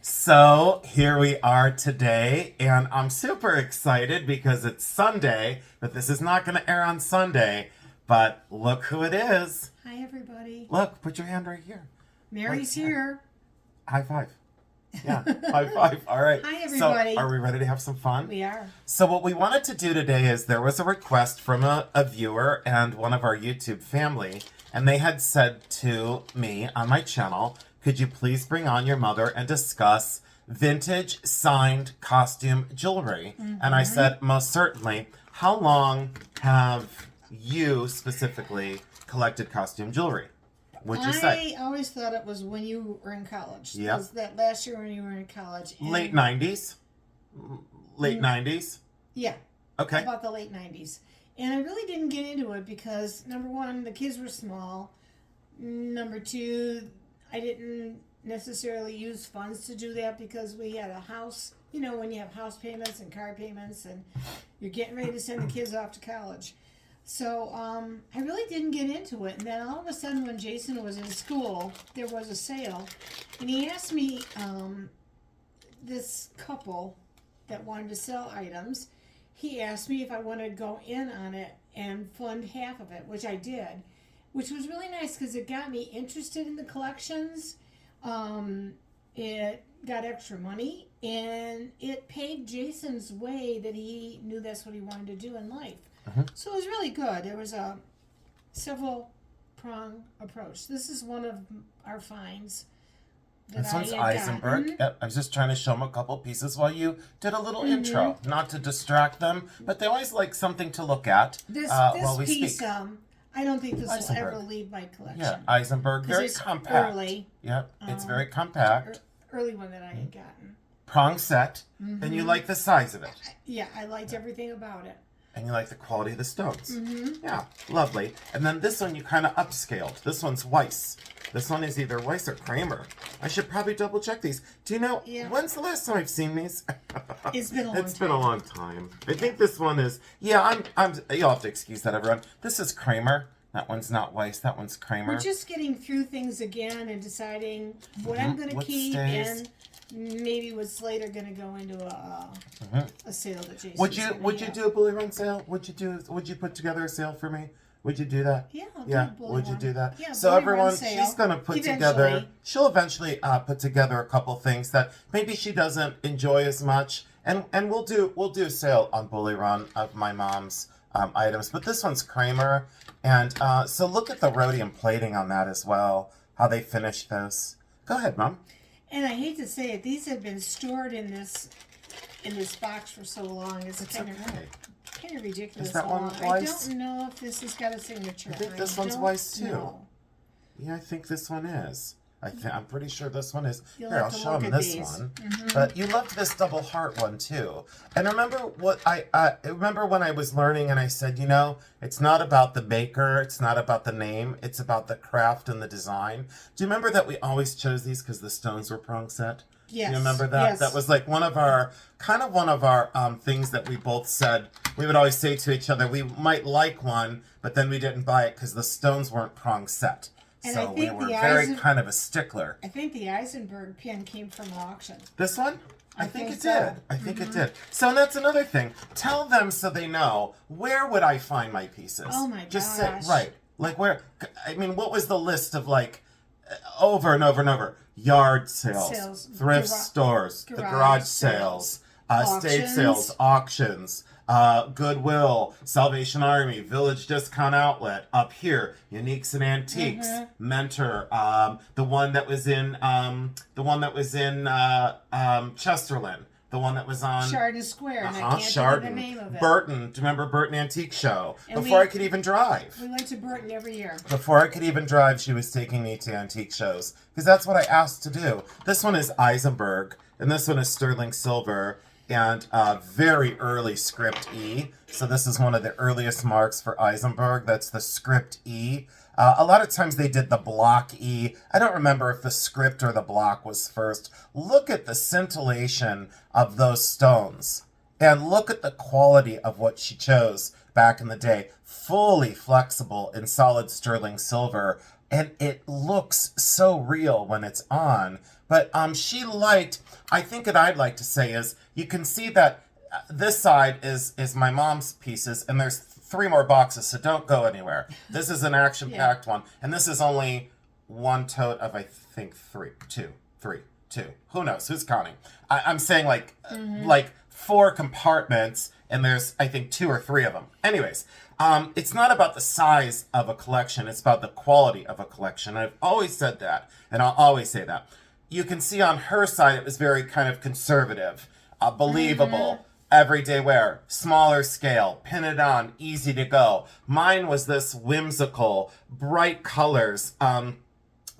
So here we are today, and I'm super excited because it's Sunday, but this is not going to air on Sunday. But look who it is. Hi, everybody. Look, put your hand right here. Mary's here. High five. Yeah, high five. All right. Hi, everybody. So are we ready to have some fun? We are. So what we wanted to do today is there was a request from a viewer and one of our YouTube family, and they had said to me on my channel, could you please bring on your mother and discuss vintage signed costume jewelry? And I said, most certainly. How long have you specifically collected costume jewelry? Would you say? I always thought it was when you were in college. Yeah. Was that last year when you were in college? Late 90s? Late 90s? Yeah. Okay. About the late 90s. And I really didn't get into it because, number one, the kids were small. Number two, I didn't necessarily use funds to do that because we had a house. You know, when you have house payments and car payments and you're getting ready to send the kids off to college. So I really didn't get into it. And then all of a sudden when Jason was in school, there was a sale. And he asked me, this couple that wanted to sell items, he asked me if I wanted to go in on it and fund half of it, which I did. Which was really nice because it got me interested in the collections. It got extra money. And it paid Jason's way that he knew that's what he wanted to do in life. So it was really good. There was a several prong approach. This is one of our finds. This one's Eisenberg. Yep, I was just trying to show them a couple pieces while you did a little intro, not to distract them, but they always like something to look at while we piece, speak. I don't think this Eisenberg. will ever leave my collection. Yeah, Eisenberg, very it's compact. Early, Yep, it's very compact. early one that I had gotten. Prong set, and you like the size of it. Yeah, I liked everything about it. And you like the quality of the stones. Yeah, lovely. And then this one you kind of upscaled. This one's Weiss. This one is either Weiss or KRAMER. I should probably double check these. Do you know, when's the last time I've seen these? It's been a long time. It's been a long time. I think this one is, yeah, you'll have to excuse that, everyone. This is KRAMER. That one's not Weiss. That one's KRAMER. We're just getting through things again and deciding what I'm going to keep and maybe what's later going to go into a sale that Jason. Would you do a bully run sale? Would you put together a sale for me? Would you do that? Yeah, I'll do a bully would run. you do that? Yeah, so bully everyone, run sale. she's gonna put Eventually. together. She'll eventually put together a couple things that maybe she doesn't enjoy as much, and we'll do a sale on bully run of my mom's items. But this one's KRAMER, and so look at the rhodium plating on that as well. How they finished this. Go ahead, Mom. And I hate to say it, these have been stored in this box for so long. It's kind of ridiculous. Is that one Weiss? I don't know if this has got a signature. I think this one's Weiss too. Yeah, I think this one is. I'm pretty sure this one is. Here, I'll show them this one. But you loved this double heart one too. And remember what I remember when I was learning and I said, you know, it's not about the maker, it's not about the name, it's about the craft and the design. Do you remember that we always chose these because the stones were prong set? Yes. Do you remember that? Yes. That was like one of our things that we both said. We would always say to each other, we might like one, but then we didn't buy it because the stones weren't prong set. And So I we think were the very kind of a stickler. I think the Eisenberg pin came from an auction. This one? I think it so. did. I think it did. So that's another thing. Tell them so they know, where would I find my pieces? Oh my Just gosh. say, right. Like where, I mean, what was the list of like, over and over and over? Yard sales, thrift stores, the garage sales, estate sales, auctions, Goodwill, Salvation Army, Village Discount Outlet, up here, Uniques and Antiques, Mentor, the one that was in Chesterland, the one that was on Chardon Square, and I can't remember the name of it. Burton, do you remember Burton Antique Show? And Before I could even drive. We went to Burton every year. Before I could even drive, she was taking me to antique shows. Because that's what I asked to do. This one is Eisenberg, and this one is sterling silver, and very early script E. So this is one of the earliest marks for Eisenberg. That's the script E. A lot of times they did the block E. I don't remember if the script or the block was first. Look at the scintillation of those stones. And look at the quality of what she chose back in the day. Fully flexible in solid sterling silver. And it looks so real when it's on. But she liked, I think what I'd like to say is, you can see that this side is my mom's pieces, and there's 3 more boxes, so don't go anywhere. This is an action-packed one, and this is only one tote of, I think, 2. Who knows? Who's counting? I'm saying like 4 compartments, and there's, I think, 2 or 3 of them. Anyways, it's not about the size of a collection. It's about the quality of a collection. I've always said that, and I'll always say that. You can see on her side, it was very kind of conservative, believable, everyday wear, smaller scale, pin it on, easy to go. Mine was this whimsical, bright colors,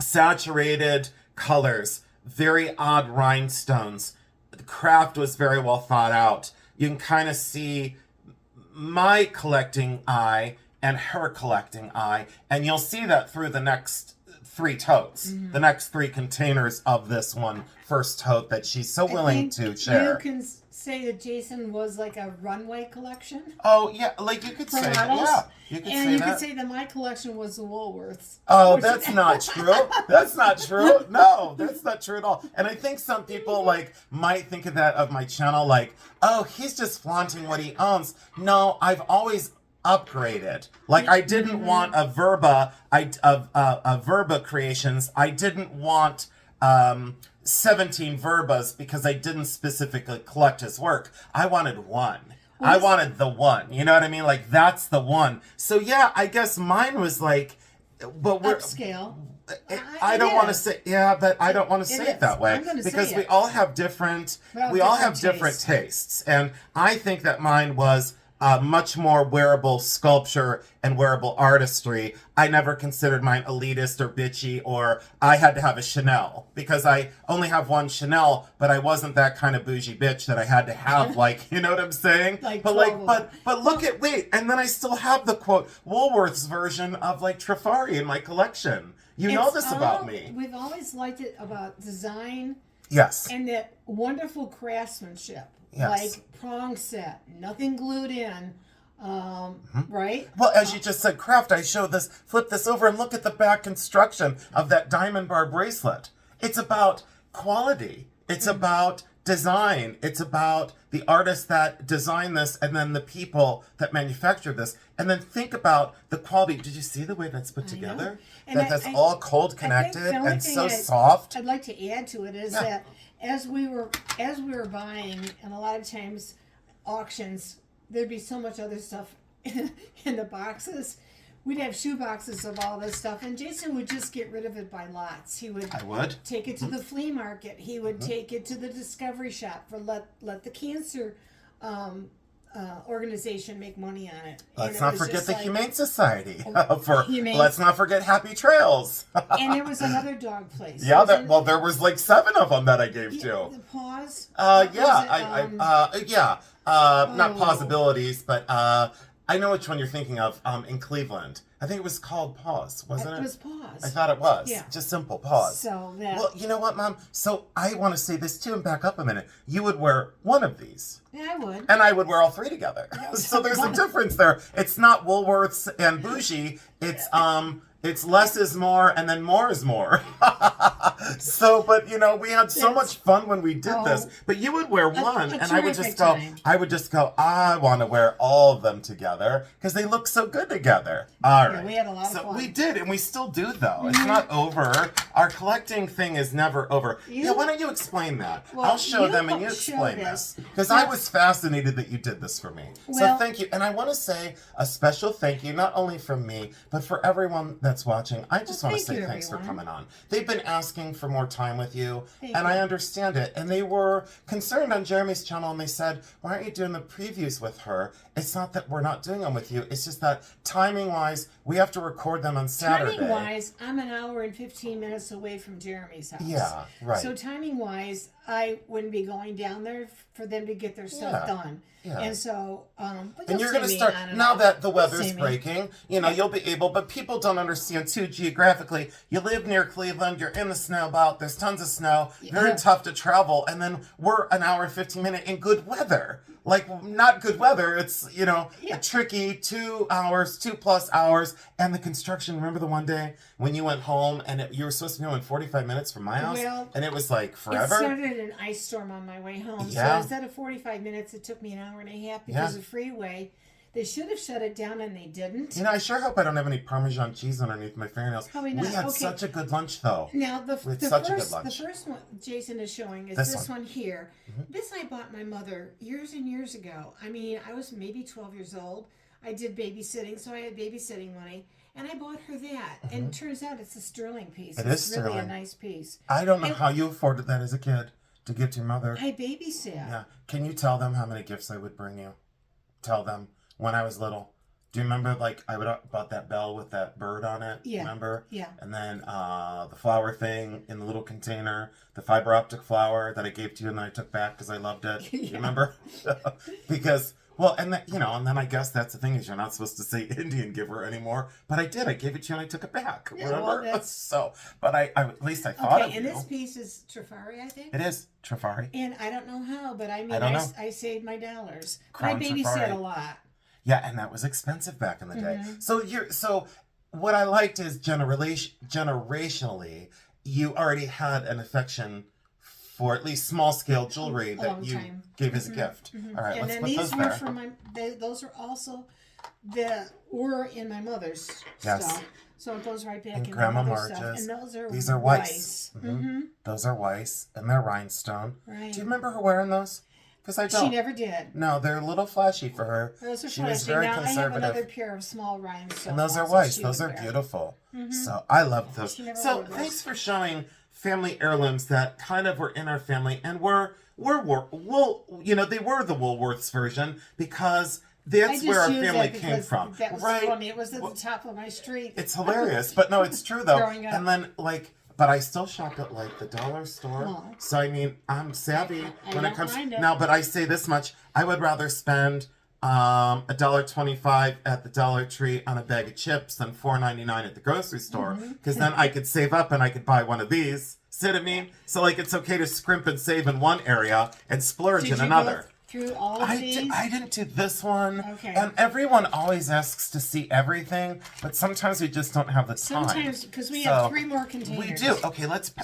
saturated colors, very odd rhinestones. The craft was very well thought out. You can kind of see my collecting eye and her collecting eye, and you'll see that through the next 3 totes, the next 3 containers of this one first tote that she's so willing to share. You can say that Jason was like a runway collection. Oh yeah, like you could say that. Yeah, you could say that. Could say that my collection was the Woolworths. Oh, that's not true. That's not true. No, that's not true at all. And I think some people like might think of that of my channel like, oh, he's just flaunting what he owns. No, I've always upgraded. Like I didn't want a VRBA, VRBA creations. I didn't want 17 VRBAs because I didn't specifically collect his work. I wanted one. I wanted the one. You know what I mean? Like that's the one. So yeah, I guess mine was like, but we're upscale. I don't want to say but I don't want to say it that way because we all have different different tastes, and I think that mine was much more wearable sculpture and wearable artistry. I never considered mine elitist or bitchy, or I had to have a Chanel because I only have one Chanel, but I wasn't that kind of bougie bitch that I had to have you know what I'm saying? But look at, and then I still have the quote Woolworths version of like Trifari in my collection. You know this about me. We've always liked it about design. Yes. And that wonderful craftsmanship. Yes. Like prong set, nothing glued in, right? Well, as you just said, craft, I show this, flip this over and look at the back construction of that diamond bar bracelet. It's about quality. It's about design. It's about the artists that designed this and then the people that manufactured this. And then think about the quality. Did you see the way that's put together? And that's all cold connected and so soft. I'd like to add to it is that as we were buying, and a lot of times auctions, there'd be so much other stuff in the boxes. We'd have shoe boxes of all this stuff, and Jason would just get rid of it by lots. He would take it to the flea market. He would take it to the Discovery Shop for let the cancer organization make money on it. Let's not forget the Humane Society. Let's not forget Happy Trails. And there was another dog place. Yeah, there was like 7 of them that I gave to. The Paws. Not Possibilities, but I know which one you're thinking of. In Cleveland, I think it was called Paws, wasn't it? It was Paws. I thought it was. Yeah. Just simple Paws. So that. Well, you know what, Mom? So I want to say this too, and back up a minute. You would wear one of these. Yeah, I would. And I would wear all 3 together. So there's a difference there. It's not Woolworths and bougie. It's less is more, and then more is more. So, but we had so much fun when we did this. But you would wear one, and I would just go, I want to wear all of them together because they look so good together. All right. We had a lot of fun. We did, and we still do though. It's not over. Our collecting thing is never over. Why don't you explain that? Well, I'll show them, and you explain this because I was fascinated that you did this for me. So thank you, and I want to say a special thank you not only from me but for everyone that's watching. I just want to say thanks for coming on. They've been asking for more time with you, and I understand it. And they were concerned on Jeremy's channel, and they said, why aren't you doing the previews with her? It's not that we're not doing them with you. It's just that timing-wise, we have to record them on Saturday. Timing-wise, I'm an hour and 15 minutes away from Jeremy's house. Yeah, right. So timing-wise, I wouldn't be going down there for them to get their stuff done. Yeah. And so, and you're going to start, now that the weather's breaking, you'll be able, but people don't understand. understand too, geographically, you live near Cleveland, you're in the snow belt, there's tons of snow, very tough to travel, and then we're an hour and 15 minutes in good weather. Like, not good weather, it's, you know, a tricky 2 hours, 2+ hours, and the construction. Remember the one day when you went home and you were supposed to go in 45 minutes from my house, and it was like forever? It started an ice storm on my way home, so instead of 45 minutes, it took me an hour and a half because of freeway. They should have shut it down, and they didn't. You know, I sure hope I don't have any Parmesan cheese underneath my fingernails. Probably not. We had such a good lunch, though. Now, the first one Jason is showing is this one here. This I bought my mother years and years ago. I mean, I was maybe 12 years old. I did babysitting, so I had babysitting money. And I bought her that. And it turns out it's a sterling piece. It's really a nice piece. I don't know how you afforded that as a kid to give to your mother. I babysat. Yeah. Can you tell them how many gifts I would bring you? Tell them. When I was little, do you remember, like, I would bought that bell with that bird on it? Yeah. Remember? Yeah. And then the flower thing in the little container, the fiber optic flower that I gave to you and then I took back because I loved it. You remember? Because, well, and then, you know, and then I guess that's the thing is you're not supposed to say Indian giver anymore. But I did. I gave it to you and I took it back. Yeah, remember? Well, so, but I at least I thought of you. And this piece is TRIFARI, I think. It is TRIFARI. And I don't know how, but I mean, I saved my dollars. Crown I babysat TRIFARI. a lot. Yeah, and that was expensive back in the day. So what I liked is generationally, you already had an affection for at least small scale jewelry that you gave as a gift. All right, let's put those there. From those are also were in my mother's stuff. So it goes right back and in Grandma my mother's Marge's. stuff. And these are WEISS. Those are WEISS, and they're rhinestone. Right. Do you remember her wearing those? Because I don't. She never did. No, they're a little flashy for her. Those are she flashy. was very now conservative. I have another pair of small rhinestones. And those are WEISS. Those are beautiful. So I love those. So thanks for showing family heirlooms that kind of were in our family, and they were the Woolworths version because that's where our family came from. That was funny. It was at the top of my street. It's hilarious, but no, it's true though. Growing up. And then but I still shop at like the dollar store. Oh. So I mean, I'm savvy when it comes now. But I say this much: I would rather spend $1.25 at the Dollar Tree on a bag of chips than $4.99 at the grocery store, because then I could save up and I could buy one of these. See what I mean? So like, it's okay to scrimp and save in one area and splurge in another. Through all of these? I didn't do this one. Okay. And everyone always asks to see everything, but sometimes we just don't have the time. Sometimes, because we have 3 more containers. We do. Okay, let's...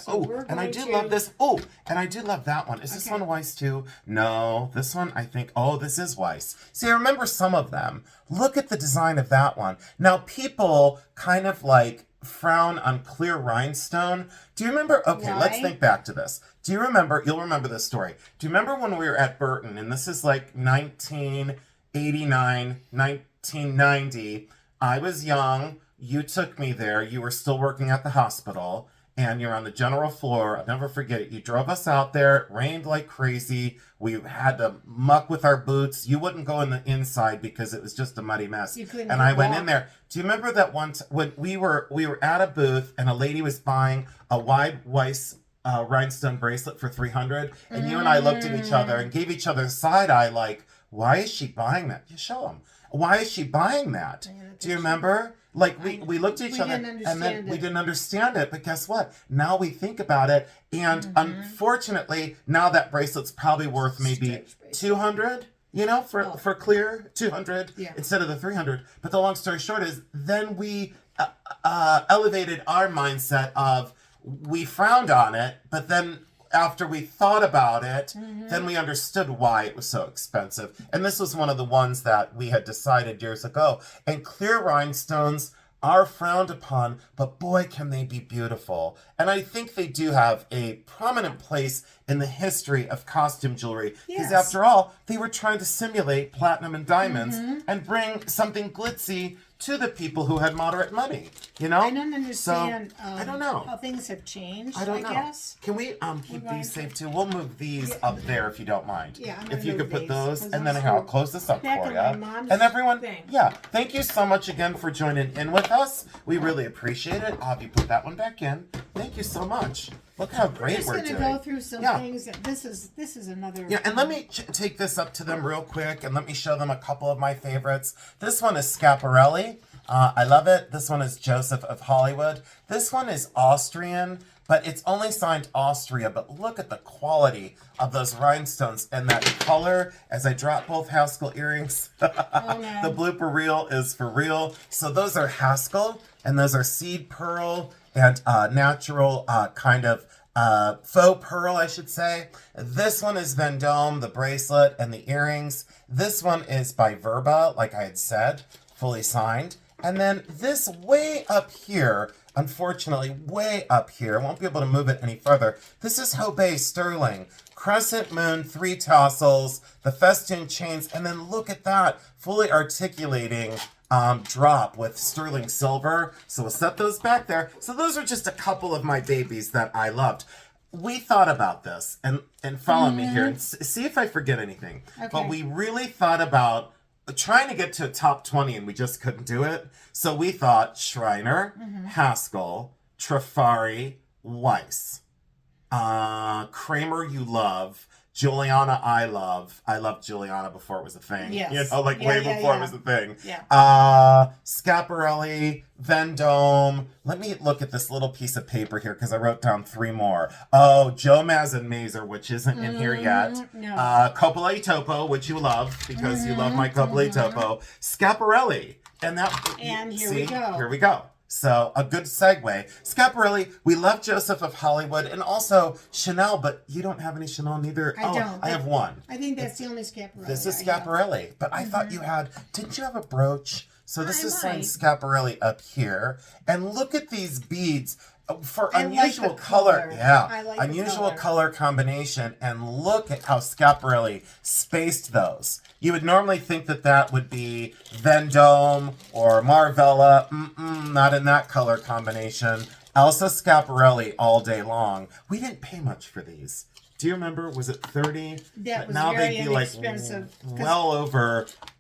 and I do love this. Oh, and I do love that one. Is this one WEISS too? No, this one I think... Oh, this is WEISS. See, I remember some of them. Look at the design of that one. Now, people kind of like frown on clear rhinestone. Do you remember? Okay, let's think back to this. Do you remember? You'll remember this story. Do you remember when we were at Burton, and this is like 1989, 1990. I was young. You took me there. You were still working at the hospital, and you're on the general floor. I'll never forget it. You drove us out there. It rained like crazy. We had to muck with our boots. You wouldn't go in the inside because it was just a muddy mess. And I went in there. Do you remember that one when we were at a booth and a lady was buying a wide WEISS rhinestone bracelet for $300, and you and I looked at each other and gave each other side eye like, why is she buying that? You show them. Why is she buying that? Do you remember? Like, we looked at each other and then we didn't understand it, but guess what? Now we think about it, and unfortunately, now that bracelet's probably worth maybe $200, you know, for clear, $200 instead of the $300. But the long story short is, then we elevated our mindset of, we frowned on it, but then after we thought about it, then we understood why it was so expensive. And this was one of the ones that we had decided years ago. And clear rhinestones are frowned upon, but boy, can they be beautiful. And I think they do have a prominent place in the history of costume jewelry. Because after all, they were trying to simulate platinum and diamonds and bring something glitzy to the people who had moderate money, you know? I don't understand I don't know how things have changed, I don't know. guess. Can we keep these safe too? We'll move these up there if you don't mind. Yeah, I'm if you could put these, those, and then I'll close this up for you. And everyone, thank you so much again for joining in with us. We really appreciate it. I'll have you put that one back in. Thank you so much. Look how great we're doing. We're just going to go through some things. This is another... Yeah, and let me take this up to them real quick, and let me show them a couple of my favorites. This one is Schiaparelli. I love it. This one is Joseph of Hollywood. This one is Austrian, but it's only signed Austria. But look at the quality of those rhinestones and that color as I drop both Haskell earrings. Oh, no. The blooper reel is for real. So those are Haskell, and those are seed pearl and natural kind of faux pearl, I should say. This one is Vendome, the bracelet and the earrings. This one is by VRBA, like I had said, fully signed. And then this way up here, unfortunately, way up here, I won't be able to move it any further. This is HOWDY sterling. Crescent moon, 3 tassels, the festoon chains, and then look at that, fully articulating drop with sterling silver. So we'll set those back there. So those are just a couple of my babies that I loved. We thought about this, and follow me here, and see if I forget anything. Okay. But we really thought about trying to get to a top 20, and we just couldn't do it. So we thought SCHREINER, HASKELL, TRIFARI, WEISS, KRAMER you love, Juliana I love. I loved Juliana before it was a thing. Yes. You know, like way before it was a thing. Yeah. SCHIAPARELli, VENDOME. Let me look at this little piece of paper here because I wrote down 3 more. Oh, JOMAZ and Mazer, which isn't in here yet. No. Coppola Topo, which you love because you love my Coppola Topo. Schiaparelli. And here we go. Here we go. So, a good segue. Schiaparelli, we love Joseph of Hollywood, and also Chanel, but you don't have any Chanel neither. I don't. I have one. I think that's the only Schiaparelli. This is Schiaparelli, but I thought you had, didn't you have a brooch? So this is signed Schiaparelli up here. And look at these beads for unusual color. Yeah, I like unusual color combination. And look at how Schiaparelli spaced those. You would normally think that that would be Vendome or Marvella. Not in that color combination. Elsa Schiaparelli all day long. We didn't pay much for these. Do you remember? Was it 30? That was now very they'd be inexpensive.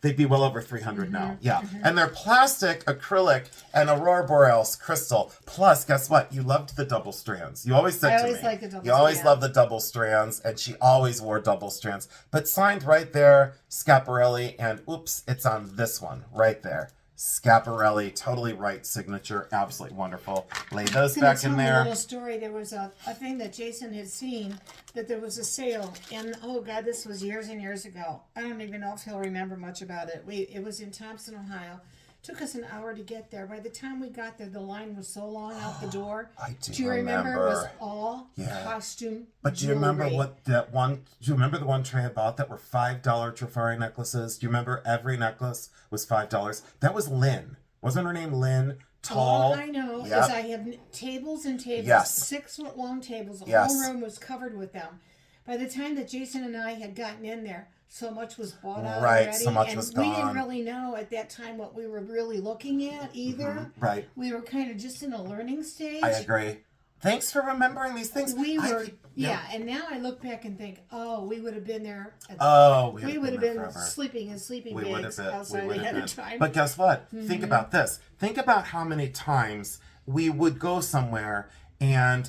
they'd be well over 300 now. Yeah. And they're plastic, acrylic, and Aurora Borealis crystal. Plus, guess what? You loved the double strands. You always said I to always me. liked the double You always strands. loved the double strands, and she always wore double strands. But signed right there, Schiaparelli, and oops, it's on this one right there. Schiaparelli, totally right signature, absolutely wonderful. Lay those back in A there. little story. There was a thing that Jason had seen that there was a sale, and oh god, this was years and years ago. I don't even know if he'll remember much about it. It was in Thompson, Ohio. Took us an hour to get there. By the time we got there, the line was so long out the door. I Do you remember? It was all costume. But do you remember jewelry. what that one? Do you remember the one Trey had bought that were $5 Trifari necklaces? Do you remember every necklace was $5? That was Lynn. Wasn't her name Lynn? Tall. All I know Yep. is I have tables and tables, Yes. 6-foot long tables. The Yes. whole room was covered with them. By the time that Jason and I had gotten in there, so much was bought out Right, already. so much and was we gone. didn't really know at that time what we were really looking at either. Right. We were kind of just in a learning stage. I agree. Thanks for remembering these things. We I were, keep- and now I look back and think, oh, we would have been there. We would have been forever. sleeping in sleeping We would have bags been. outside We would ahead have of been. time. But guess what? Think about this. Think about how many times we would go somewhere and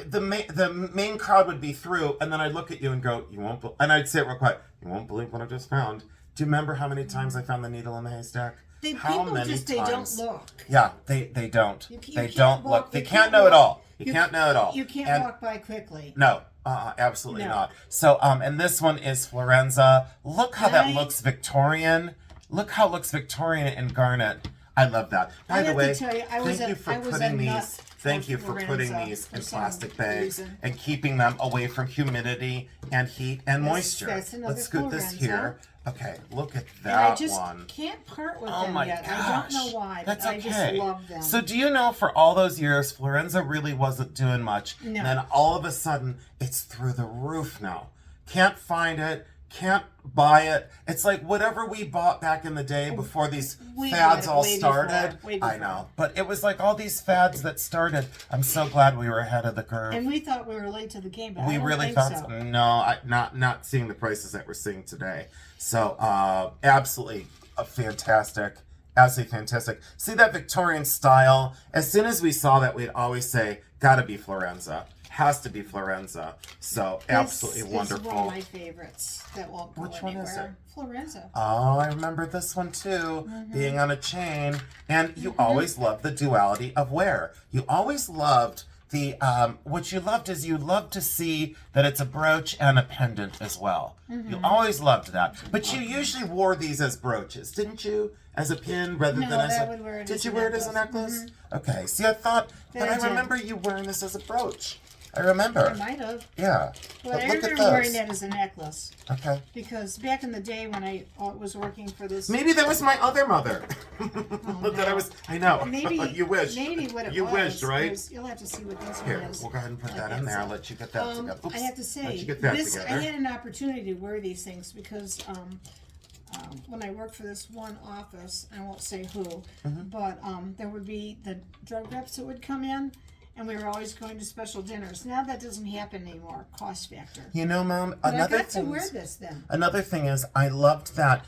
the main crowd would be through, and then I'd look at you and go, "You won't," and I'd say it real quick. "You won't believe what I just found." Do you remember how many times I found the needle in the haystack? How many times? They don't look. Yeah, they don't. You They can't don't walk- look. They you can't can't know it walk- all. You can't know it all. You can't And- walk by quickly. No, absolutely No. not. So, and this one is Florenza. Look how that Right. looks Victorian. Look how it looks Victorian and garnet. I love that. By I the have way, to tell you, I was thank a- you for I was a putting nut these. Thank for you for putting Florenza these for in some plastic bags reason. and keeping them away from humidity and heat and moisture. that's another Let's scoot this Florenza. here. Okay, look at And I that just one. can't part with Oh them my yet. gosh. I don't know why, That's but okay. I just love them. So do you know for all those years, Florenza really wasn't doing much. No. And then all of a sudden, it's through the roof now. Can't find it. Can't buy it. It's like whatever we bought back in the day before these We fads bought it all way started. before, way I before. know. But it was like all these fads that started. I'm so glad we were ahead of the curve. And we thought we were late to the game, but We I don't really think thought so. no, not seeing the prices that we're seeing today. So absolutely fantastic. Absolutely fantastic. See that Victorian style? As soon as we saw that, we'd always say, gotta be Florenza. Yes. has to be Florenza. So This absolutely is wonderful. one of my favorites that won't go Which one anywhere. is it? Florenza. Oh, I remember this one too, being on a chain. And you always loved the duality of wear. You always loved the, what you loved is you loved to see that it's a brooch and a pendant as well. You always loved that. But you usually wore these as brooches, didn't you? As a pin rather No, than as I a... would wear it Did as you a wear it as a necklace. necklace? Okay, see, I thought, but I I did. remember you wearing this as a brooch. I remember. I might have. Yeah. But But I look at remember wearing those. that as a necklace. Okay. Because back in the day when I was working for this... Maybe that was my other mother. That I was. I know. Maybe you wish. Maybe what it you was. wished, right? was- you'll have to see what this Here, one is. we'll go ahead and put Like that in there. I'll so. let you get that together. Oops. I have to Let say, you get that this I together. had an opportunity to wear these things because when I worked for this one office, I won't say who, Mm-hmm. but there would be the drug reps that would come in, and we were always going to special dinners. Now that doesn't happen anymore, cost factor. You know, Mom, But I another got to thing. wear this then. Another thing is, I loved that.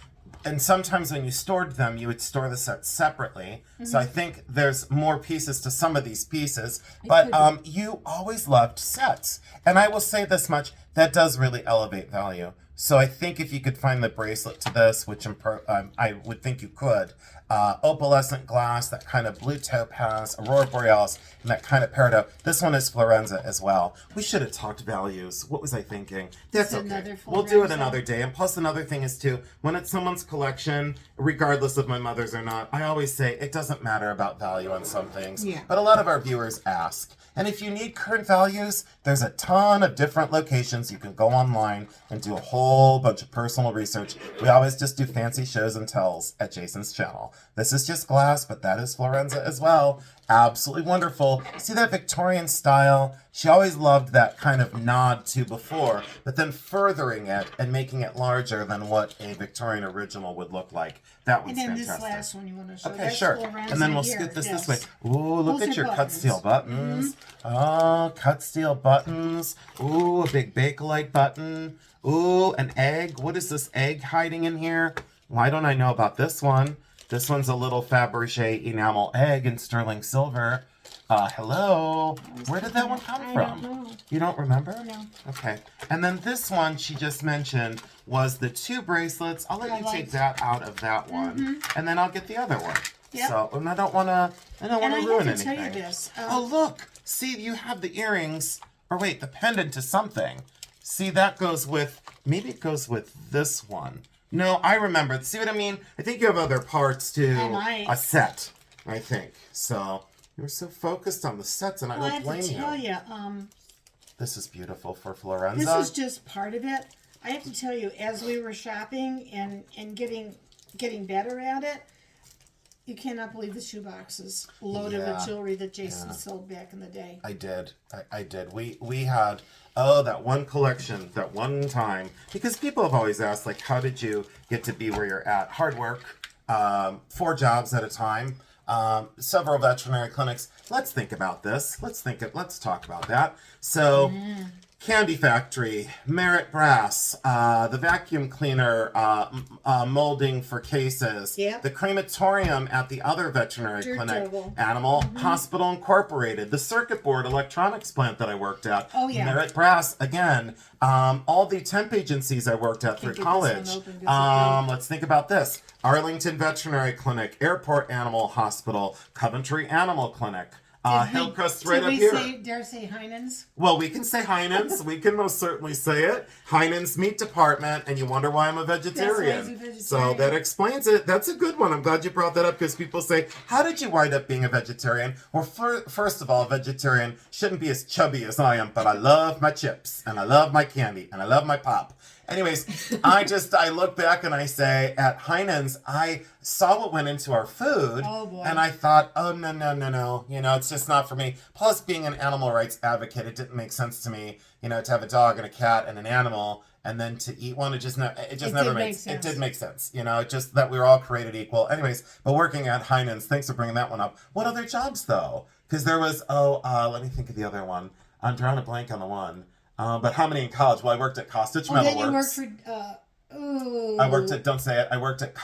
And sometimes when you stored them, you would store the sets separately. So I think there's more pieces to some of these pieces. But you always loved sets. And I will say this much, that does really elevate value. So I think if you could find the bracelet to this, which I would think you could, opalescent glass, that kind of blue topaz, aurora borealis, and that kind of peridot. This one is Florenza as well. We should have talked values. What was I thinking? That's It's okay. another We'll do it Florenza. another day. And plus another thing is too, when it's someone's collection, regardless of my mother's or not, I always say it doesn't matter about value on some things. Yeah. But a lot of our viewers ask. And if you need current values, there's a ton of different locations. You can go online and do a whole bunch of personal research. We always just do fancy shows and tells at Jason's channel. This is just glass, but that is Florenza as well. Absolutely wonderful. See that Victorian style? She always loved that kind of nod to before, but then furthering it and making it larger than what a Victorian original would look like. That And one's then fantastic. this last one you want to show. Okay, That's sure. Florenza And then we'll here. scoot this Yes. way. Ooh, look Those at are your cut buttons. steel buttons. Oh, cut steel buttons. Ooh, a big Bakelite button. Ooh, an egg. What is this egg hiding in here? Why don't I know about this one? This one's a little Fabergé enamel egg in sterling silver. Hello. Where did that one come I from? don't know. You don't remember? No. Okay. And then this one she just mentioned was the two bracelets. I'll let I you like- take that out of that one, and then I'll get the other one. Yep. So, and I don't want to And ruin I have to anything. tell you this. Oh, look. See, you have the earrings. Or wait, the pendant to something. See, that goes with, maybe it goes with this one. No, I remember. See what I mean? I think you have other parts to I might. a set, I think. So, you were so focused on the sets, and I Well, I don't have blame to tell you. you, This is beautiful for Florenza. this is just part of it. I have to tell you, as we were shopping and getting better at it, you cannot believe the shoe boxes loaded Yeah. with jewelry that Jason sold back in the day. I did. I did. We had, that one collection, that one time. Because people have always asked, like, how did you get to be where you're at? Hard work, 4 jobs at a time, several veterinary clinics. Let's think about this. Let's talk about that. So, Candy Factory, Merit Brass, the vacuum cleaner molding for cases, Yep. the crematorium at the other veterinary Dirt clinic, Devil. Animal Hospital Incorporated, the circuit board electronics plant that I worked at, Oh, yeah. Merit Brass again, all the temp agencies I worked at through get this one college. open, this is Let's think about this. Arlington Veterinary Clinic, Airport Animal Hospital, Coventry Animal Clinic, Hillcrest right Did up we here. dare say Heinen's? Well, we can say Heinen's. We can most certainly say it. Heinen's Meat Department, and you wonder why I'm a vegetarian. he's a vegetarian. So that explains it. That's a good one. I'm glad you brought that up because people say, how did you wind up being a vegetarian? Well, first of all, a vegetarian shouldn't be as chubby as I am, but I love my chips, and I love my candy, and I love my pop. Anyways, I look back and I say, at Heinen's, I saw what went into our food, Oh, boy. and I thought, oh, no. It's just not for me. Plus, being an animal rights advocate, it didn't make sense to me, to have a dog and a cat and an animal, and then to eat one. It just never did made make It sense. did make sense. Just that we were all created equal. Anyways, but working at Heinen's, thanks for bringing that one up. What other jobs, though? Because there was, let me think of the other one. I'm drawing a blank on the one. But how many in college? Well, I worked at Costage Oh, then you worked Metalworks. for, Oh. I worked at, don't say it, I worked at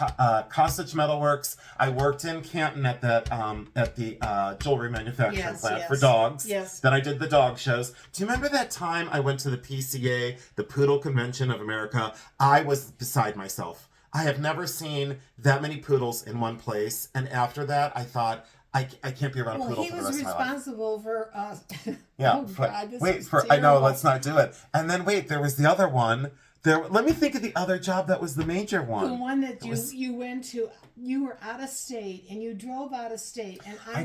Costage Metalworks. I worked in Canton at the jewelry manufacturing plant for dogs. Yes. Then I did the dog shows. Do you remember that time I went to the PCA, the Poodle Convention of America? I was beside myself. I have never seen that many poodles in one place. And after that, I thought, I can't be around a poodle for the rest of my life. He was responsible for Yeah. Oh, God, I know, let's not do it. And then there was the other one. Let me think of the other job that was the major one. The one that you went to, you were out of state and you drove out of state, and I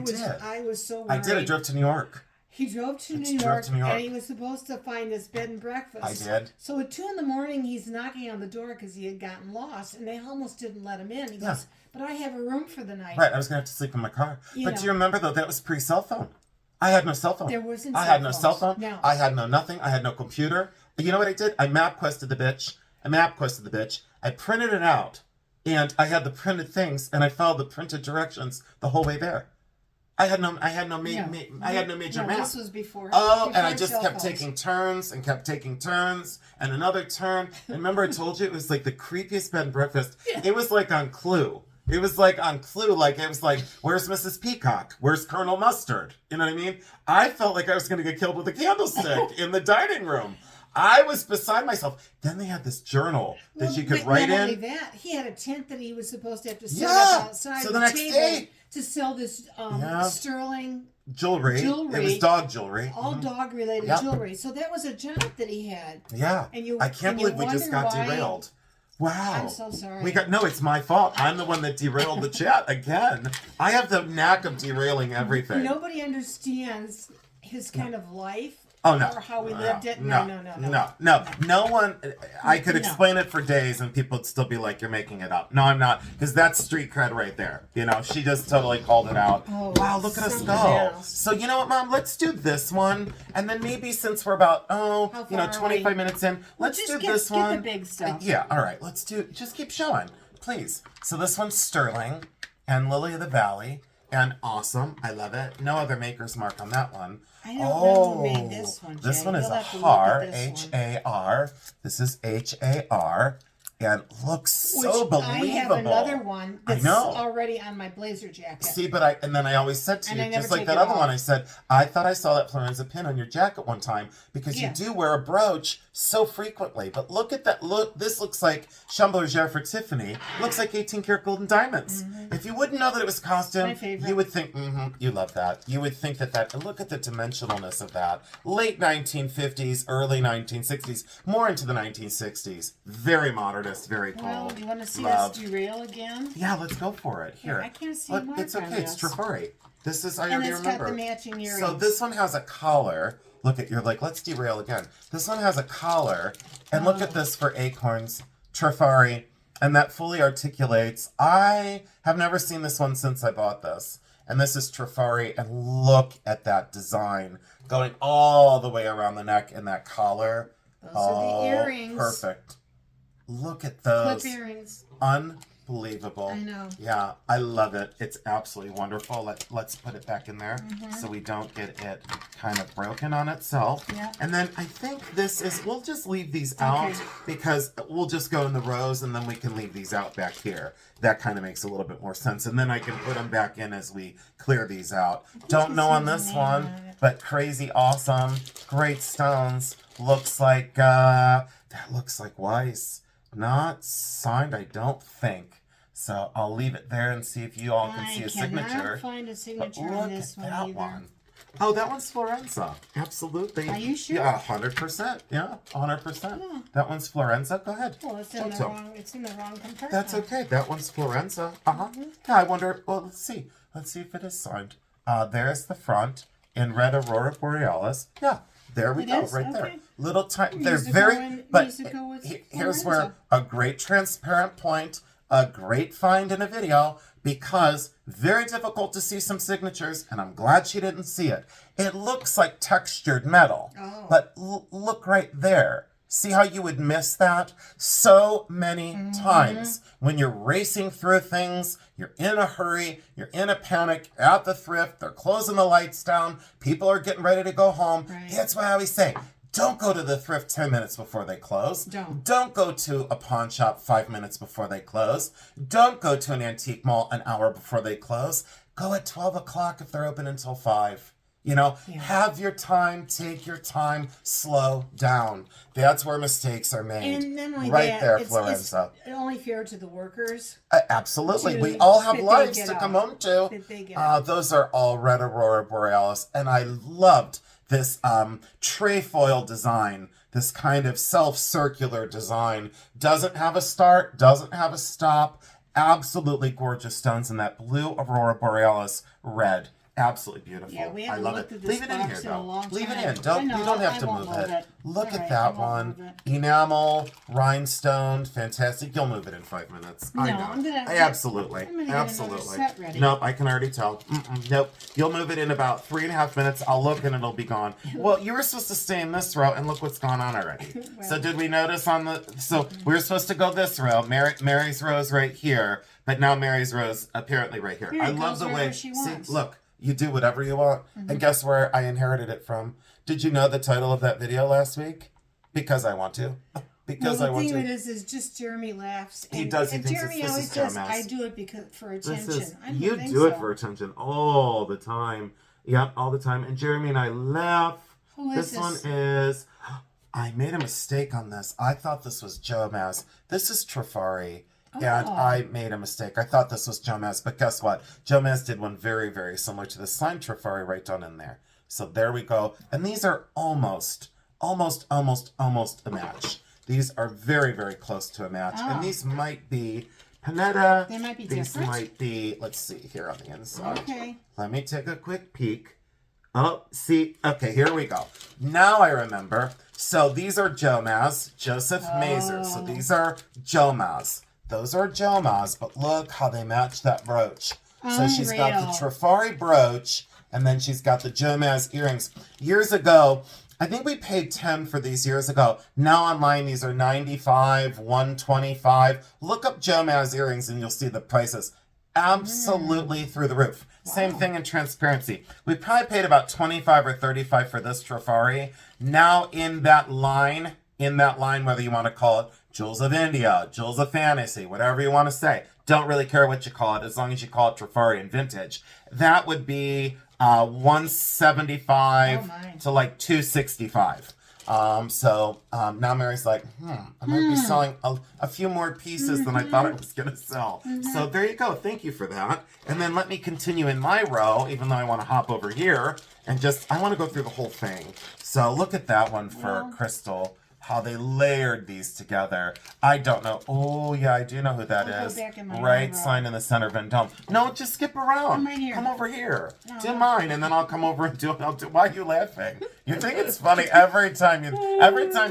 was so worried. I did. I drove to New York. He drove to New York, and he was supposed to find this bed and breakfast. I did. So at 2 a.m, he's knocking on the door because he had gotten lost, and they almost didn't let him in. He goes, but I have a room for the night. Right, I was going to have to sleep in my car. Do you remember, though, that was pre-cell phone. I had no cell phone. There wasn't I had no cell phone. No. I had no nothing. I had no computer. You know what I did? I MapQuested the bitch. I printed it out, and I had the printed things, and I followed the printed directions the whole way there. I had no major map. This was before. And I just kept taking turns and another turn. And remember, I told you it was like the creepiest bed and breakfast. Yeah. It was like on Clue. It was like, where's Mrs. Peacock? Where's Colonel Mustard? You know what I mean? I felt like I was going to get killed with a candlestick in the dining room. I was beside myself. Then they had this journal that you could write in. Not only that, he had a tent that he was supposed to have to set up outside so the next day to sell this sterling jewelry. It was dog jewelry. All dog-related jewelry. So that was a job that he had. Yeah. And I can't believe we just got derailed. Wow. I'm so sorry. It's my fault. I'm the one that derailed the chat again. I have the knack of derailing everything. Nobody understands his kind of life. Oh, no. Or how we lived it. No. No one, I could explain it for days and people would still be like, you're making it up. No, I'm not. Because that's street cred right there. You know, she just totally called it out. Oh, wow, look at us go. So, you know what, Mom? Let's do this one. And then maybe since we're about, 25 minutes in, let's do this one. Get the big stuff. Yeah, all right. Just keep showing, please. So this one's sterling and Lily of the Valley. And awesome. I love it. No other maker's mark on that one. I don't know who made this one, Jay. This one is a HAR, H-A-R. This is H-A-R. And looks so believable. I have another one that's already on my blazer jacket. See, and then I always said to you, just like that other one, I said, I thought I saw that Florenza pin on your jacket one time because you do wear a brooch so frequently. But look at that. This looks like Chamberlain for Tiffany. Looks like 18-karat gold and diamonds. Mm-hmm. If you wouldn't know that it was costume, you would think, you love that. You would think that, look at the dimensionalness of that. Late 1950s, early 1960s, more into the 1960s. Very modern. Very cool. Well, do you want to see us derail again? Yeah, let's go for it. Here. I can't see mark It's okay. It's TRIFARI. This is, I already remember. And it's got the matching earrings. So this one has a collar. Look at, you're like, let's derail again. This one has a collar. And look at this for acorns. TRIFARI. And that fully articulates. I have never seen this one since I bought this. And this is TRIFARI. And look at that design. Going all the way around the neck in that collar. Those are the earrings. Perfect. Look at those. Clip earrings. Unbelievable. I know. Yeah, I love it. It's absolutely wonderful. Let's put it back in there so we don't get it kind of broken on itself. Yeah. And then I think we'll just leave these out because we'll just go in the rows and then we can leave these out back here. That kind of makes a little bit more sense. And then I can put them back in as we clear these out. Don't know on this one, but crazy awesome. Great stones. Looks like, that looks like WEISS. Not signed, I don't think. So I'll leave it there and see if you all can see a signature. I cannot find a signature on this one either. One. Oh, that one's Florenza. Absolutely. Are you sure? Yeah, 100%. Yeah, 100%. Yeah. That one's Florenza. Go ahead. Well, it's in the wrong compartment. That's okay. That one's Florenza. Yeah, I wonder. Well, let's see. Let's see if it is signed. There's the front in red Aurora Borealis. Yeah. There we go, right there. Little tiny. They're very. But here's where a great transparent point, a great find in a video, because very difficult to see some signatures, and I'm glad she didn't see it. It looks like textured metal, but look right there. See how you would miss that? So many times when you're racing through things, you're in a hurry, you're in a panic, you're at the thrift, they're closing the lights down, people are getting ready to go home. Right. That's why I always say, Don't go to the thrift 10 minutes before they close. Don't go to a pawn shop 5 minutes before they close. Don't go to an antique mall an hour before they close. Go at 12 o'clock if they're open until 5. You know, have your time, take your time, slow down. That's where mistakes are made. And not only right that, there, it's Florenza. only fair to the workers. Absolutely. We all have that they lives get to off. come home to. That they get off. Those are all red aurora borealis. And I loved this trefoil design, this kind of self-circular design. Doesn't have a start, doesn't have a stop. Absolutely gorgeous stones in that blue aurora borealis red. Absolutely beautiful. Yeah, we I haven't love looked it. at this Leave it in box here, in a though. long Leave it time. in. Don't I know, you don't have I to won't move move it. it. Look All at right, that I won't one. move it. Enamel, rhinestone, fantastic. You'll move it in 5 minutes. I No, know. I'm gonna- Absolutely. I'm gonna get another Absolutely. set ready. Nope, I can already tell. Nope. You'll move it in about 3.5 minutes. I'll look and it'll be gone. Well, you were supposed to stay in this row, and look what's gone on already. Well. So did we notice on the? So we were supposed to go this row. Mary's row is right here, but now Mary's row is apparently right here. Mary I love goes the way. wherever she See, wants. look. You do whatever you want. And guess where I inherited it from? Did you know the title of that video last week? Because I want to. Because I want The to. thing is just Jeremy laughs. He does, he And thinks Jeremy this always is says, JOMAZ. I do it because for attention. This is, I don't you think do it so. for attention all the time. Yep, all the time. And Jeremy and I laugh. Who is This one this? is... I made a mistake on this. I thought this was JOMAZ. This is TRIFARI. And I made a mistake. I thought this was JOMAZ, but guess what? JOMAZ did one very, very similar to the signed TRIFARI right down in there. So there we go. And these are almost a match. These are very, very close to a match. And these might be Panetta. They might be These different. might be, let's see here on the inside. Okay. Let me take a quick peek. Oh, see, okay, here we go. Now I remember. So these are JOMAZ, Joseph Mazer. So these are JOMAZ. Those are JOMAZ, but look how they match that brooch. So she's got the Unreal. TRIFARI brooch, and then she's got the JOMAZ earrings. Years ago, I think we paid 10 for these years ago. Now online, these are 95, 125. Look up JOMAZ earrings, and you'll see the prices absolutely through the roof. Same thing in transparency. We probably paid about 25 or 35 for this TRIFARI. Now in that line, whether you want to call it Jewels of India, Jewels of Fantasy, whatever you want to say. Don't really care what you call it, as long as you call it TRIFARI and vintage. That would be 175 to like 265. Now Mary's like, I might be selling a few more pieces than I thought I was going to sell. So there you go. Thank you for that. And then let me continue in my row, even though I want to hop over here and I want to go through the whole thing. So look at that one for Crystal. How they layered these together. I don't know. Oh, yeah, I do know who that I'll is. go back in my Right own row. sign in the center, Vendome. No, just skip around. I'm right here. Come over here. No. Do mine, and then I'll come over and do it. Why are you laughing? You think it's funny every time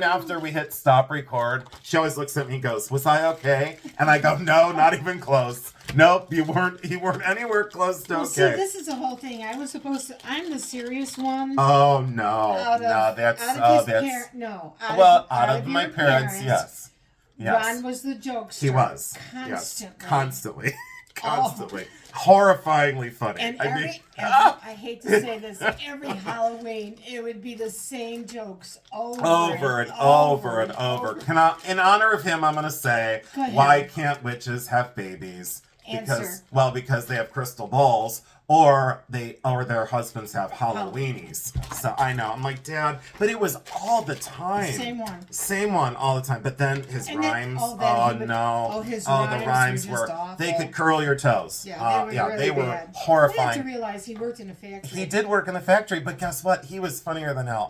after we hit stop record, she always looks at me and goes, was I okay? And I go, no, not even close. Nope, you weren't anywhere close to Well, okay. see, this is the whole thing. I was supposed to. I'm the serious one. Oh no, out of my your parents, yes. Ron was the jokester. He was. Constantly. Yes. Constantly. Horrifyingly funny. And I I hate to say this, every Halloween it would be the same jokes over and over. In honor of him, I'm going to say, Go ahead. why can't witches have babies? Answer. Because they have crystal balls, or their husbands have Halloweenies. So I know. I'm like, Dad, but it was all the time. Same one all the time. But then his rhymes. His the rhymes were just awful. They could curl your toes. Yeah, they were bad. horrifying. I didn't realize he worked in a factory. He did work in the factory, but guess what? He was funnier than hell.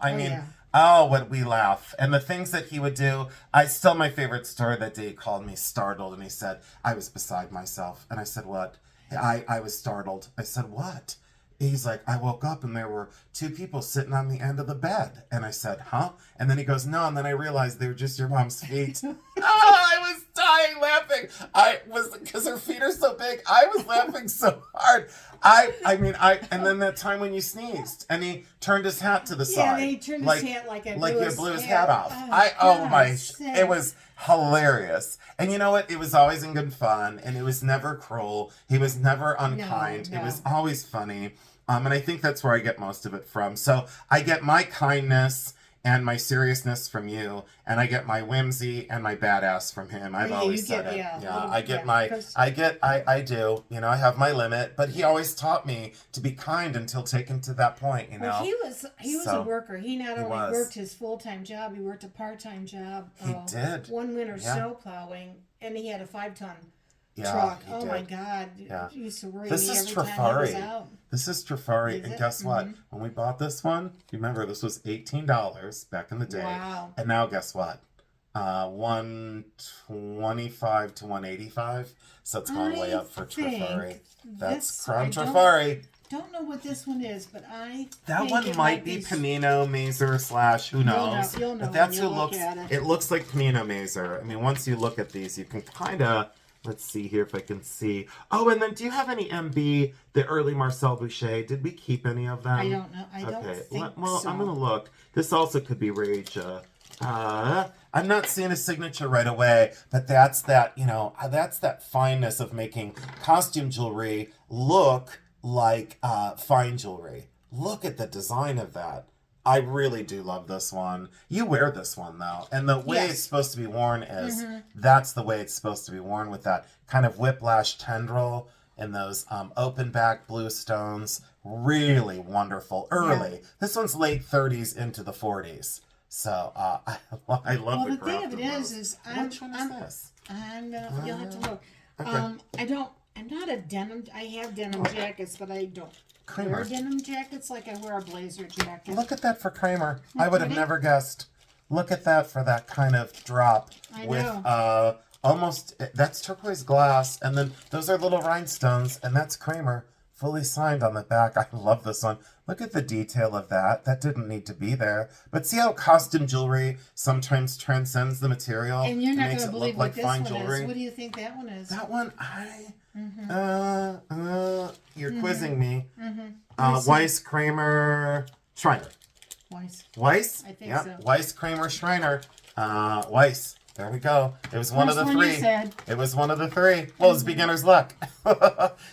Oh, would we laugh. And the things that he would do, my favorite story that day, he called me startled, and he said, I was beside myself. And I said, what? I was startled. I said, what? He's like, I woke up and there were two people sitting on the end of the bed. And I said, huh? And then he goes, no. And then I realized they were just your mom's feet. I was dying laughing. Because her feet are so big. I was laughing so hard. And then that time when you sneezed and he turned his hat to the side. Yeah, he turned his hat like you blew his hat off. It was hilarious. And you know what? It was always in good fun, and it was never cruel. He was never unkind. No. It was always funny. And I think that's where I get most of it from. So I get my kindness and my seriousness from you, and I get my whimsy and my badass from him. I've always said it. I do. You know, I have my limit, but he always taught me to be kind until taken to that point, you know. Well, he was a worker. He not only worked his full-time job, he worked a part-time job. He did. One winter snow plowing, and he had a 5-ton truck. Oh my God. Yeah. He used to worry This me is every time he was TRIFARI. out. This is TRIFARI, and guess what? When we bought this one, you remember this was $18 back in the day. Wow. And now guess what? $125 to $185. So it's gone way up for TRIFARI. That's from TRIFARI. Don't know what this one is, but that one might be Panino Mazer / who knows. You'll know but that's when who you looks. look at it. It looks like Panino Mazer. I mean, once you look at these, you can kind of. Let's see here if I can see. Oh, and then do you have any MB, the early Marcel Boucher? Did we keep any of them? I don't know. I don't think well, so. I'm going to look. This also could be Rage. I'm not seeing a signature right away, but that's that, you know, that's that fineness of making costume jewelry look like fine jewelry. Look at the design of that. I really do love this one. You wear this one, though. And the way it's supposed to be worn is, that's the way it's supposed to be worn, with that kind of whiplash tendril and those open back blue stones. Really wonderful. Early. Yeah. This one's late 30s into the 40s. So I love the Well, the thing of it is which one is this? You'll have to look. Okay. I'm not a denim. I have denim jackets, but I don't wear denim jackets like I wear a blazer jacket. Look at that for KRAMER. I would have never guessed. Look at that for that kind of drop. I with know. Almost, that's turquoise glass, and then those are little rhinestones, and that's KRAMER. Fully signed on the back. I love this one. Look at the detail of that. That didn't need to be there. But see how costume jewelry sometimes transcends the material? And you're not going to believe what like this fine one jewelry. is. What do you think that one is? That one, you're quizzing me. Weiss, KRAMER, Schreiner. Weiss? I think so. Weiss, KRAMER, Schreiner. Weiss. There we go. It was one of the three. It was one of the three. Well, it's beginner's luck.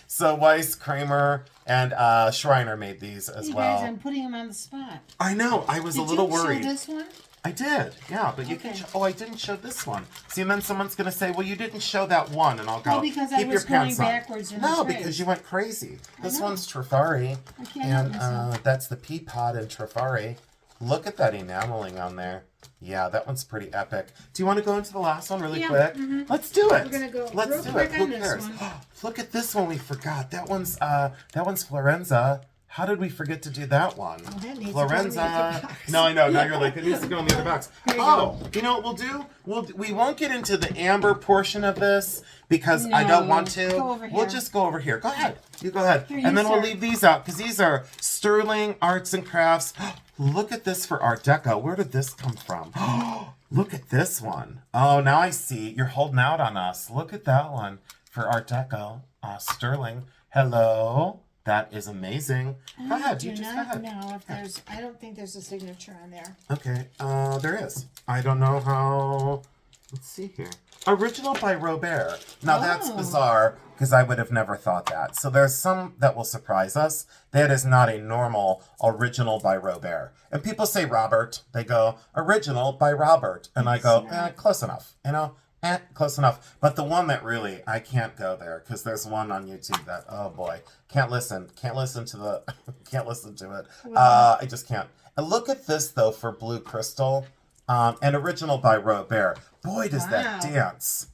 So Weiss, KRAMER, and Schreiner made these as well. You guys, I'm putting them on the spot. I know. I was a little worried. Did you show this one? I did. Yeah, but you can. I didn't show this one. See, and then someone's gonna say, "Well, you didn't show that one," and I'll go. Well, because keep I was your pants going on. backwards in No, the because you went crazy. This know. one's TRIFARI, I can't help and myself. that's the Peapod in TRIFARI. Look at that enameling on there. Yeah, that one's pretty epic. Do you want to go into the last one really quick? Let's do it. We're gonna go Let's real do quick it. Who on this cares? one. Look at this one. We forgot. That one's Florenza. How did we forget to do that one? Well, that needs to go in the other Florenza. box. No, I know. Now you're like, it needs to go in the other box. You know what we'll do? We won't get into the amber portion of this because I don't want to. Go over We'll here. just go over here. Go ahead. You go ahead. Here, And then we'll sir. leave these out because these are sterling arts and crafts. Look at this for Art Deco. Where did this come from? Look at this one. Oh, now I see. You're holding out on us. Look at that one for Art Deco. Sterling. Hello. That is amazing. Go ahead. You just go ahead. No, if there's, I don't think there's a signature on there. Okay. There is. I don't know how. Let's see here. Original by Robert. Now that's bizarre because I would have never thought that. So there's some that will surprise us. That is not a normal original by Robert. And people say Robert. They go original by Robert, and I go close enough. You know. Close enough. But the one that really, I can't go there because there's one on YouTube that, oh boy, can't listen to it. I just can't. And look at this though for Blue Crystal, and original by Robert. Boy, does that dance.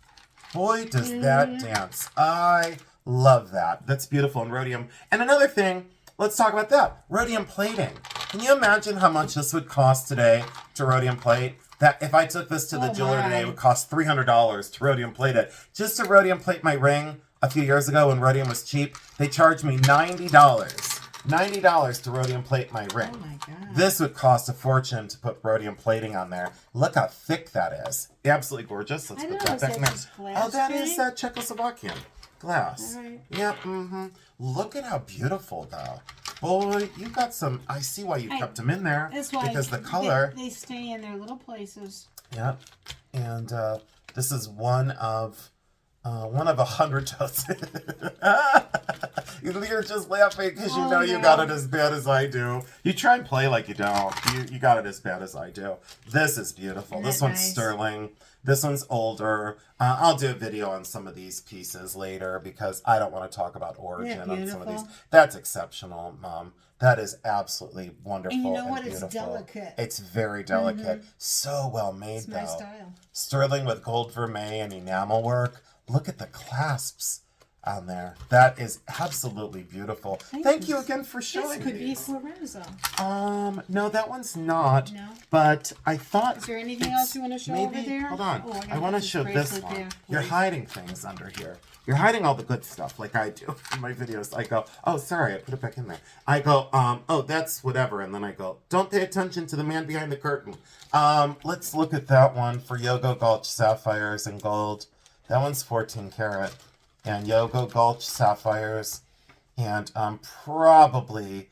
Boy, does that dance. I love that. That's beautiful in rhodium. And another thing, let's talk about that. Rhodium plating. Can you imagine how much this would cost today to rhodium plate? That if I took this to the jeweler today, it would cost $300 to rhodium plate it. Just to rhodium plate my ring a few years ago when rhodium was cheap, they charged me $90. $90 to rhodium plate my ring. Oh my God. This would cost a fortune to put rhodium plating on there. Look how thick that is. Absolutely gorgeous. Let's put that back in there. Oh, that is Czechoslovakian glass. All right. Yeah, Look at how beautiful though. Boy, you got some. I see why you kept them in there. That's why because the color. They stay in their little places. Yep. And this is one of 100 Joseph. You're just laughing because you Oh, know you no. got it as bad as I do. You try and play like you don't. You got it as bad as I do. This is beautiful. Isn't This that one's nice? sterling. This one's older. I'll do a video on some of these pieces later because I don't want to talk about origin on some of these. beautiful? That's exceptional, Mom. That is absolutely wonderful And you know what? beautiful. It's delicate. It's very delicate. So well made, It's though. my style. Sterling with gold vermeil and enamel work. Look at the clasps on there. That is absolutely beautiful. Thank you again for This showing could be these. Florenza. No, that one's not. No? But I thought. Is there anything else you want to show maybe, over there? Hold on. Oh, I want to show this bracelet one. there, You're please. hiding things under here. You're hiding all the good stuff like I do in my videos. I go, oh, sorry, I put it back in there. I go, oh, that's whatever. And then I go, don't pay attention to the man behind the curtain. Let's look at that one for Yogo Gulch sapphires and gold. That one's 14 karat. And Yogo Gulch sapphires. And probably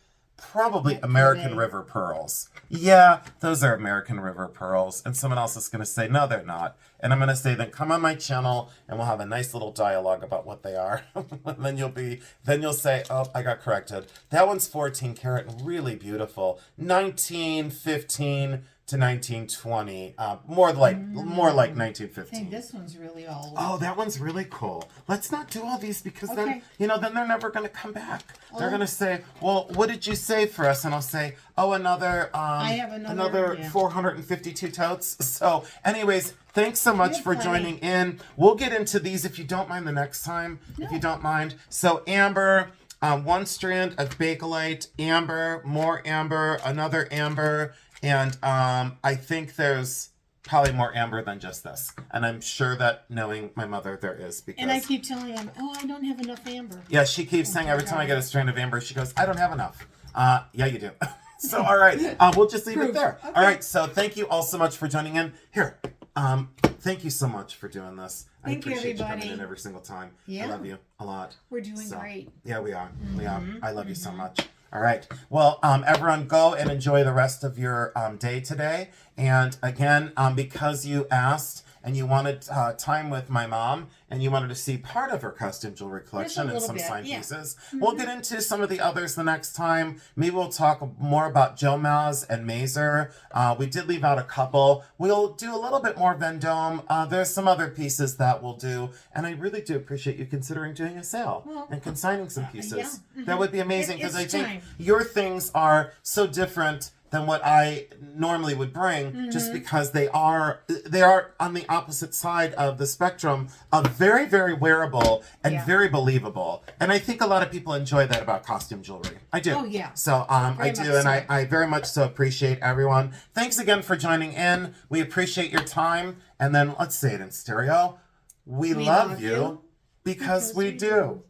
American River pearls. Yeah, those are American River pearls. And someone else is going to say, no, they're not. And I'm going to say, then come on my channel and we'll have a nice little dialogue about what they are. And then you'll say, oh, I got corrected. That one's 14 karat and really beautiful. 1915 to 1920. More like 1915. Hey, this one's really old. Oh, that one's really cool. Let's not do all these because Okay. then they're never going to come back. They're going to say, well, what did you save for us? And I'll say, oh, another I have another, yeah. 452 totes. So anyways, thanks so much have for plenty. joining in. We'll get into these if you don't mind the next time, if you don't mind. So amber, one strand of Bakelite, amber, more amber, another amber, and I think there's probably more amber than just this. And I'm sure that knowing my mother, there is because. And I keep telling him, oh, I don't have enough amber. Yeah, she keeps saying every time I get a strand of amber, she goes, I don't have enough. Yeah, you do. So, all right, we'll just leave it there. Okay. All right, so thank you all so much for joining in. Here, thank you so much for doing this. Thank you, I appreciate you coming everybody. in every single time. Yeah. I love you a lot. We're doing So, great. Yeah, we are. We are. I love you so much. All right. Well, everyone, go and enjoy the rest of your day today. And again, because you asked and you wanted time with my mom and you wanted to see part of her custom jewelry collection and little some bit, signed yeah. pieces, we'll get into some of the others the next time. Maybe we'll talk more about JOMAZ and Mazer. We did leave out a couple. We'll do a little bit more Vendome. There's some other pieces that we'll do. And I really do appreciate you considering doing a sale and consigning some pieces. That would be amazing because I It's think time. your things are so different than what I normally would bring, just because they are on the opposite side of the spectrum of very, very wearable and very believable. And I think a lot of people enjoy that about costume jewelry. I do. Oh, yeah. So I Very do, much and so. I very much so appreciate everyone. Thanks again for joining in. We appreciate your time. And then let's say it in stereo. We love you because we do.